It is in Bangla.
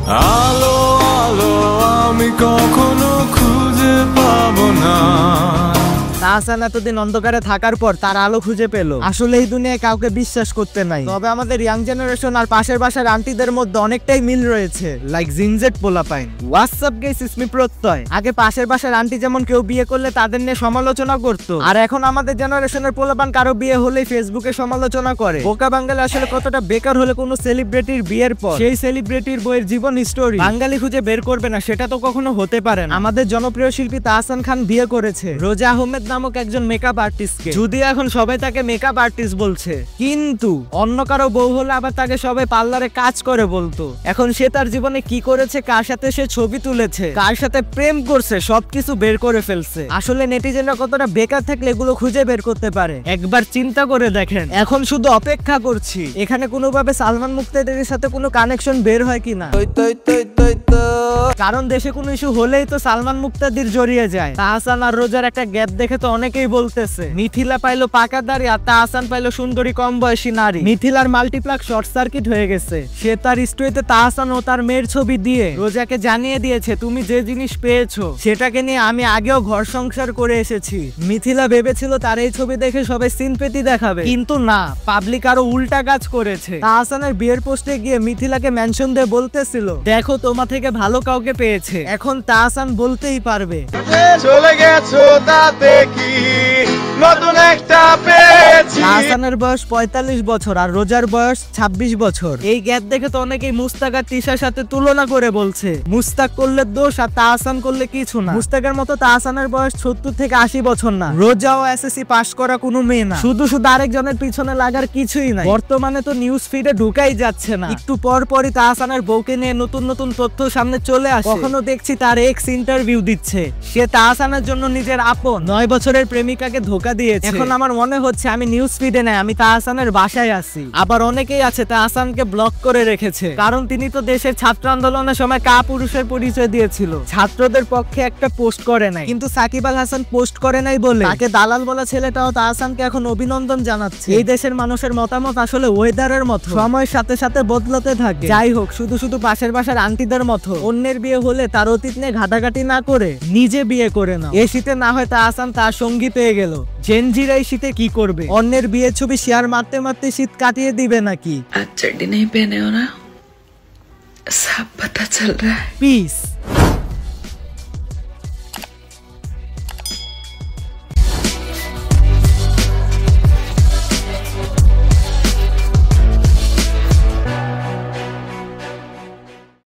আলো আলো আমি কখনো খুঁজে পাবো না। তাহসান এতদিন অন্ধকারে থাকার পর তার আলো খুঁজে পেল। আসলে এই দুনিয়ায় কাউকে বিশ্বাস করতে নাই, তবে আমাদের ইয়াং জেনারেশন আর পাশের বাসার আন্টিদের মধ্যে অনেকটাই মিল রয়েছে। লাইক জিনজেট পোলাপাইন। হোয়াটসঅ্যাপ গাইস, ইসমি প্রত্যয়। আগে পাশের বাসার আন্টি যেমন কেউ বিয়ে করলে তাদের নিয়ে সমালোচনা করতো, আর এখন আমাদের জেনারেশনের পোলাপান কারো বিয়ে হলেই ফেসবুকে সমালোচনা করে। বোকা বাঙালি আসলে কতটা বেকার হলে কোনো সেলিব্রিটির বিয়ের পর সেই সেলিব্রিটির বইয়ের জীবন স্টোরি বাঙালি খুঁজে বের করবে না, সেটা তো কখনো হতে পারে না। আমাদের জনপ্রিয় শিল্পী তাহসান খান বিয়ে করেছে রোজা আহমেদ নামক একজন মেকআপ আর্টিস্টকে। যদি এখন সবাই তাকে মেকআপ আর্টিস্ট বলছে, কিন্তু অন্য কারো বউ হলে আবার তাকে সবাই পার্লারে কাজ করে বলতো। এখন সে তার জীবনে কি করেছে, কার সাথে সে ছবি তুলেছে, কার সাথে প্রেম করছে, সবকিছু বের করে ফেলছে। আসলে নেটিজেনরা কতটা বেকার থাকলে এগুলো খুঁজে বের করতে পারে একবার চিন্তা করে দেখেন। এখন শুধু অপেক্ষা করছি এখানে কোনোভাবে সালমান মুক্তাদিরের সাথে কোনো কানেকশন বের হয় কিনা, কারণ দেশে কোনো ইস্যু হলেই তো সালমান মুক্তাদির জড়িয়ে যায়। তাহসান আর রোজার একটা গ্যাপ দেখে তো অনেকেই বলতেছে মিথিলা পাইলো পাকা দাড়ি আর তাহসান পাইলো সুন্দরী কম বয়সী নারী। মিথিলার মাল্টিপ্লাক শর্ট সার্কিট হয়ে গেছে। সে তার স্টোরিতে তাহসান ও তার মেয়ের ছবি দিয়ে রোজাকে জানিয়ে দিয়েছে, তুমি যে জিনিস পেয়েছো সেটাকে নিয়ে আমি আগেও ঘর সংসার করে এসেছি। মিথিলা ভেবেছিল তার এই ছবি দেখে সবাই সিম্পেথি দেখাবে, কিন্তু না, পাবলিক আরো উল্টা কাজ করেছে। তাহসানের বিয়ের পোস্টে গিয়ে মিথিলাকে মেনশন দিয়ে বলতেছিল, দেখো তোমার থেকে ভালো কাউকে পেয়েছে। এখন তাহসান বলতেই পারবে চলে গেছো তাতে কি নতুন একটা পেয়েছি। তাহসানের বয়স 45 বছর আর রোজার বয়স 26 বছর। এই গ্যাপ দেখে তো অনেকেই মুস্তাক আর তিশার সাথে তুলনা করে বলছে মুস্তাক করলে দোষ আর তাহসান করলে কিছু না। মুস্তাকের মতো তাহসানের বয়স 70 থেকে 80 বছর না। রোজাও এসএসসি পাস করা কোনো মেয়ে না। শুধু আরেকজনের পিছনে লাগার কিছুই নাই। বর্তমানে তো নিউজ ফিডে ঢুকাই যাচ্ছে না, একটু পর পরই তাহসানের বউকে নিয়ে নতুন নতুন তথ্য সামনে চলে আসে। কখনো দেখছি তার এক্স ইন্টারভিউ দিচ্ছে। সে তাহসানের জন্য নিজের আপন 9 বছরের প্রেমিকাকে ধোকা দিয়েছে। এখন আমার মনে হচ্ছে আমি নিউজ ফিডে নাই, আমি তাহসানের বাসায় আছি। আবার অনেকেই আছে তাহসানকে ব্লক করে রেখেছে, কারণ তিনি তো দেশের ছাত্র আন্দোলনের সময় কাপুরুষের পরিচয় দিয়েছিল, ছাত্রদের পক্ষে একটা পোস্ট করে নাই। কিন্তু সাকিব আল হাসান পোস্ট করে নাই বলে তাকে দালাল বলা ছেলেটাও তাহসানকে এখন অভিনন্দন জানাচ্ছে। এই দেশের মানুষের মতামত আসলে ওয়েদারের মতো, সময়ের সাথে সাথে বদলাতে থাকে। যাই হোক, শুধু পাশের বাসার আন্টিদের মতো অন্যের বিয়ে হলে তার অতীত নিয়ে ঘাটাঘাটি না করে নিজে বিয়ে করে না। এই শীতে না হয় তাহসান তার সঙ্গী পেয়ে গেল। জেনজিরা এই শীতে কি করবে? অন্যের বিয়ের ছবি শেয়ার মারতে মারতে শীত কাটিয়ে দিবে নাকি? आज चड्डी नहीं पहने हो ना, सब पता चल रहा है। পিস।